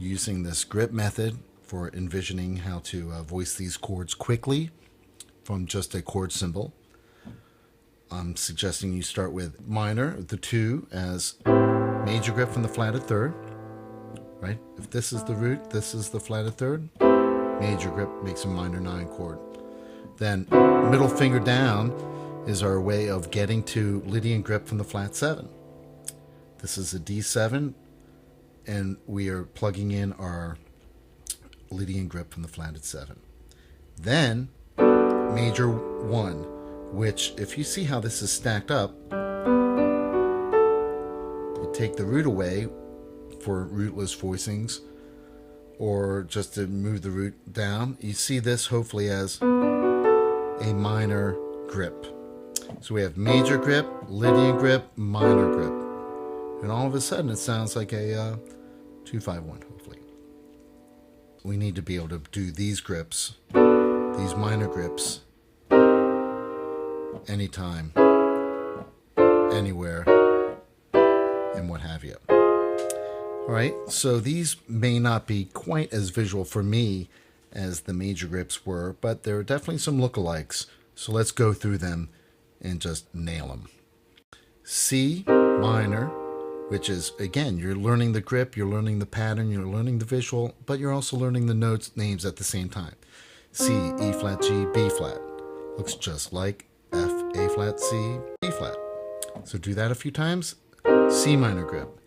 using this grip method for envisioning how to voice these chords quickly from just a chord symbol. I'm suggesting you start with minor, the 2 as major grip from the flatted 3rd, right? If this is the root, this is the flatted 3rd, major grip makes a minor 9 chord. Then middle finger down is our way of getting to Lydian grip from the flat 7. This is a D7, and we are plugging in our Lydian grip from the flatted 7. Then major 1, which, if you see how this is stacked up, you take the root away for rootless voicings, or just to move the root down, you see this hopefully as a minor grip. So we have major grip, Lydian grip, minor grip. And all of a sudden it sounds like a 2-5-1, hopefully. We need to be able to do these grips, these minor grips, anytime, anywhere, and what have you. All right, so these may not be quite as visual for me as the major grips were, but there are definitely some lookalikes. So let's go through them and just nail them. C minor, which is, again, you're learning the grip, you're learning the pattern, you're learning the visual, but you're also learning the notes names at the same time. C, E flat, G, B flat. Looks just like F, A flat, C, B flat. So do that a few times. C minor grip,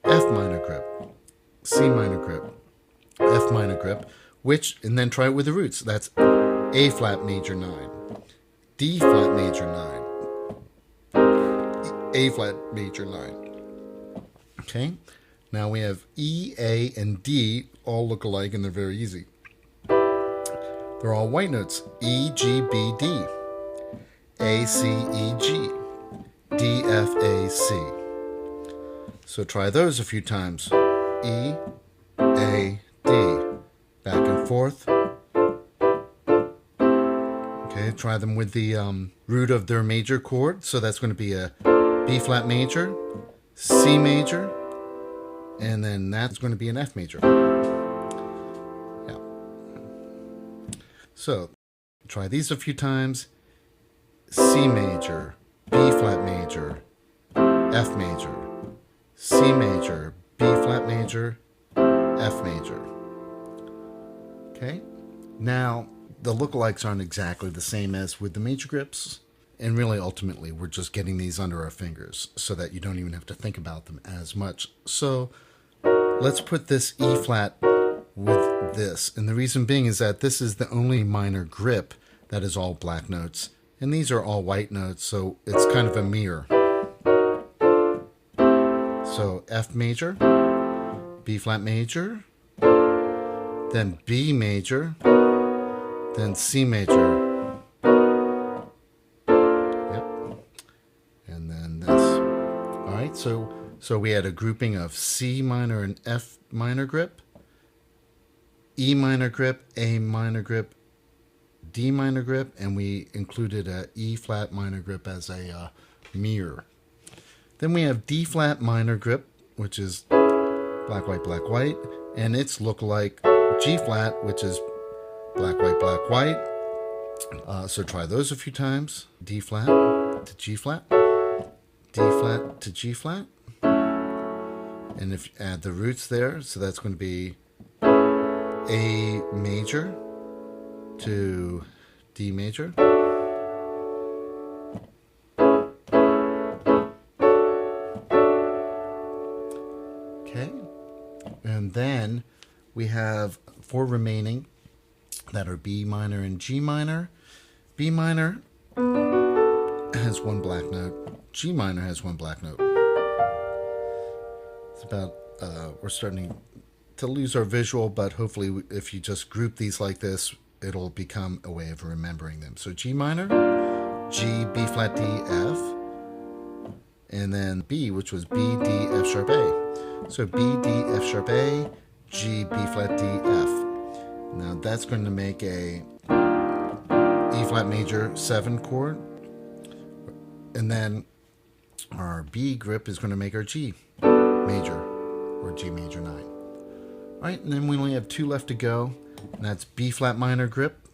F minor grip, C minor grip, F minor grip, and then try it with the roots. That's A flat major 9, D flat major 9, A flat major 9. Okay, now we have E, A, and D all look alike, and they're very easy. They're all white notes. E, G, B, D, A, C, E, G, D, F, A, C. So try those a few times. E, A, D. Back and forth. Okay, try them with the root of their major chord. So that's going to be a B flat major, C major, and then that's going to be an F major. Yeah. So try these a few times. C major, B flat major, F major, C major, B flat major, F major. Okay, now the lookalikes aren't exactly the same as with the major grips, and really ultimately we're just getting these under our fingers so that you don't even have to think about them as much. So let's put this E flat with this, and the reason being is that this is the only minor grip that is all black notes, and these are all white notes, so it's kind of a mirror. So F major, B flat major, then B major, then C major. Yep. And then this. All right, so we had a grouping of C minor and F minor grip, E minor grip, A minor grip, D minor grip, and we included a E flat minor grip as a mirror. Then we have D flat minor grip, which is black, white, and its lookalike G flat, which is black, white. So try those a few times. D flat to G flat, D flat to G flat. And if you add the roots there, so that's going to be A major to D major. Okay. And then we have 4 remaining that are B minor and G minor. B minor has 1 black note. G minor has 1 black note. It's about, we're starting to lose our visual, but hopefully if you just group these like this, it'll become a way of remembering them. So G minor, G, B flat, D, F, and then B, which was B, D, F sharp, A. So B, D, F sharp, A, G, B flat, D, F. Now that's going to make a E flat major 7 chord, and then our B grip is going to make our G major, or G major 9. All right, and then we only have 2 left to go, and that's B flat minor grip,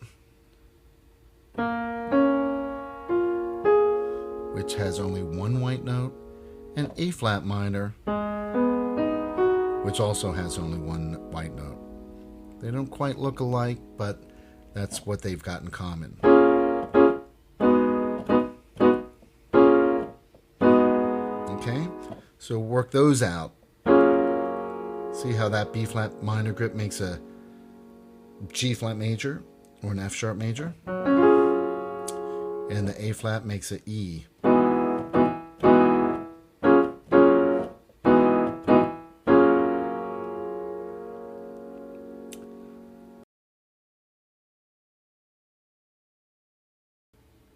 which has only 1 white note, and A flat minor, which also has only 1 white note. They don't quite look alike, but that's what they've got in common. Okay, so work those out. See how that B flat minor grip makes a G flat major or an F sharp major, and the A flat makes an E.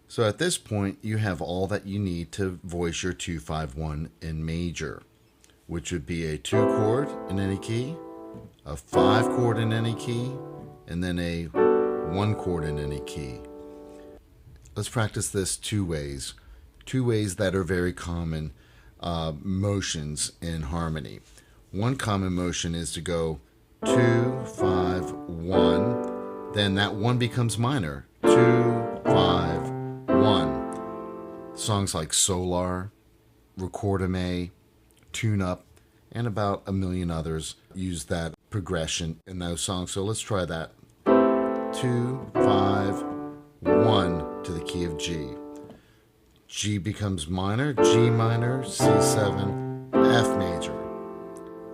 So at this point, you have all that you need to voice your 2-5-1 in major, which would be a 2 chord in any key, a 5 chord in any key, and then a 1 chord in any key. Let's practice this 2 ways. 2 ways that are very common motions in harmony. One common motion is to go 2, 5, 1, then that 1 becomes minor. 2, 5, 1. Songs like Solar, Recordame, Tune Up, and about a million others use that progression in those songs. So let's try that. 2, 5, 1 to the key of G. G becomes minor, G minor, C7, F major.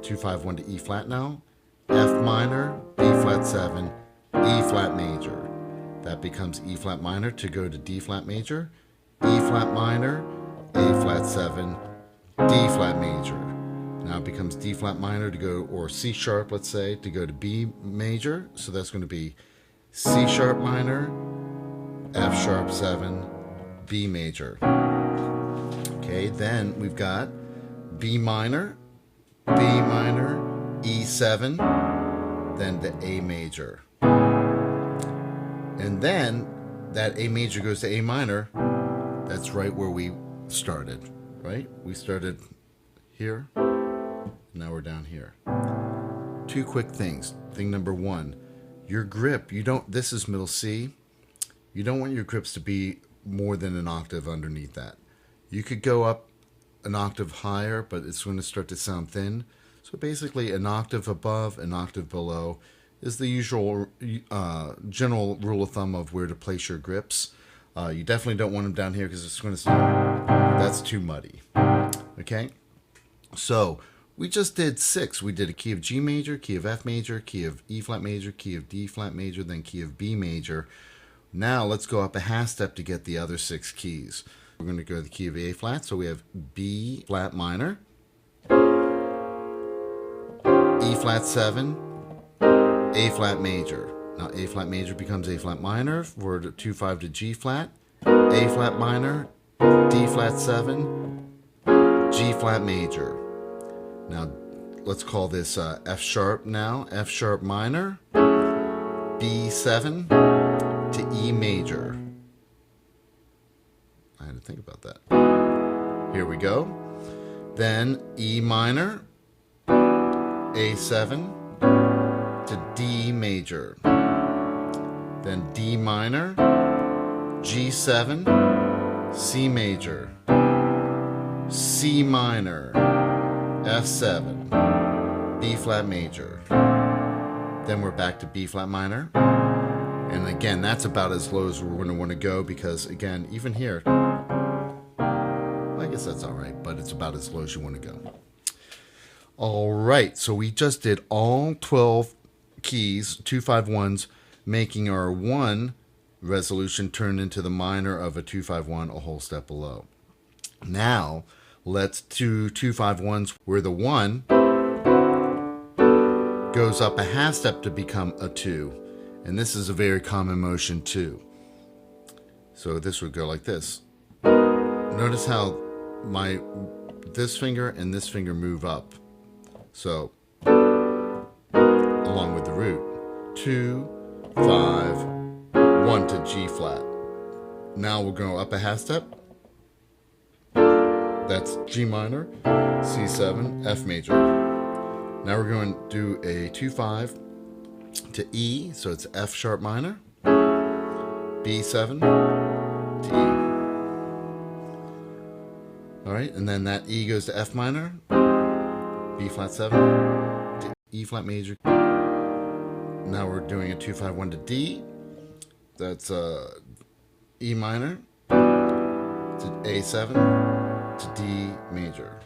2, 5, 1 to E flat now. F minor, B flat 7, E flat major. That becomes E flat minor to go to D flat major, E flat minor, A flat 7, D flat major. Now it becomes D flat minor to go, or C sharp, let's say, to go to B major. So that's going to be C sharp minor, F sharp 7, B major. Okay, then we've got B minor, E7, then the A major. And then that A major goes to A minor. That's right where we started, right? We started here. Now we're down here. 2 quick things. Thing number 1, your grip, this is middle C. You don't want your grips to be more than an octave underneath that. You could go up an octave higher, but it's going to start to sound thin. So basically an octave above, an octave below is the usual general rule of thumb of where to place your grips. You definitely don't want them down here because it's going to sound, that's too muddy. Okay, so we just did 6. We did a key of G major, key of F major, key of E flat major, key of D flat major, then key of B major. Now let's go up a half step to get the other 6 keys. We're going to go to the key of A flat, so we have B flat minor, E flat 7, A flat major. Now A flat major becomes A flat minor for 2, 5 to G flat, A flat minor, D flat 7, G flat major. Now let's call this F sharp now, F sharp minor, B7 to E major. I had to think about that. Here we go. Then E minor, A7 to D major. Then D minor, G7, C major, C minor, F7, B flat major. Then we're back to B flat minor. And again, that's about as low as we're going to want to go because, again, even here, I guess that's all right, but it's about as low as you want to go. All right, so we just did all 12 keys, 2-5-1s, making our 1 resolution turn into the minor of a 2-5-1 a whole step below. Now, let's do 2-5-1s where the 1 goes up a half step to become a 2. And this is a very common motion too. So this would go like this. Notice how this finger and this finger move up. So, along with the root. 2, 5, 1 to G flat. Now we'll go up a half step. That's G minor, C7, F major. Now we're going to do a 2-5 to E, so it's F sharp minor, B7 to E. All right, and then that E goes to F minor, B flat 7 to E flat major. Now we're doing a 2-5-1 to D. That's E minor to A7 to D major.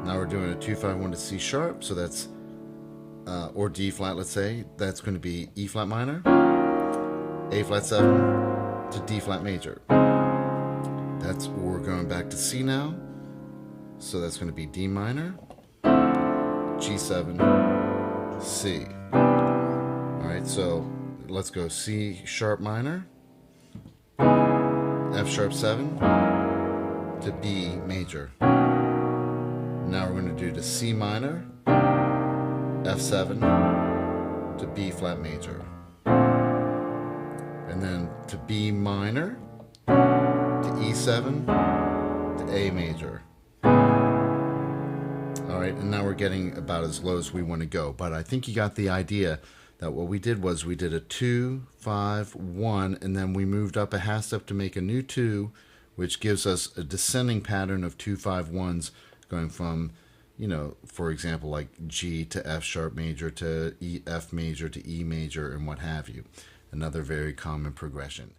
Now we're doing a 2-5-1 to C sharp, so that's or D flat, let's say. That's going to be E flat minor, A flat 7 to D flat major. We're going back to C now, so that's going to be D minor, G7, C. All right, so let's go C sharp minor, F sharp 7 to B major. Now we're going to do the C minor, F7 to B flat major. And then to B minor, to E7 to A major. All right, and now we're getting about as low as we want to go. But I think you got the idea that what we did was we did a 2-5-1, and then we moved up a half step to make a new 2, which gives us a descending pattern of 2-5-1s going from, you know, for example, like G to F sharp major to E F major to E major and what have you. Another very common progression.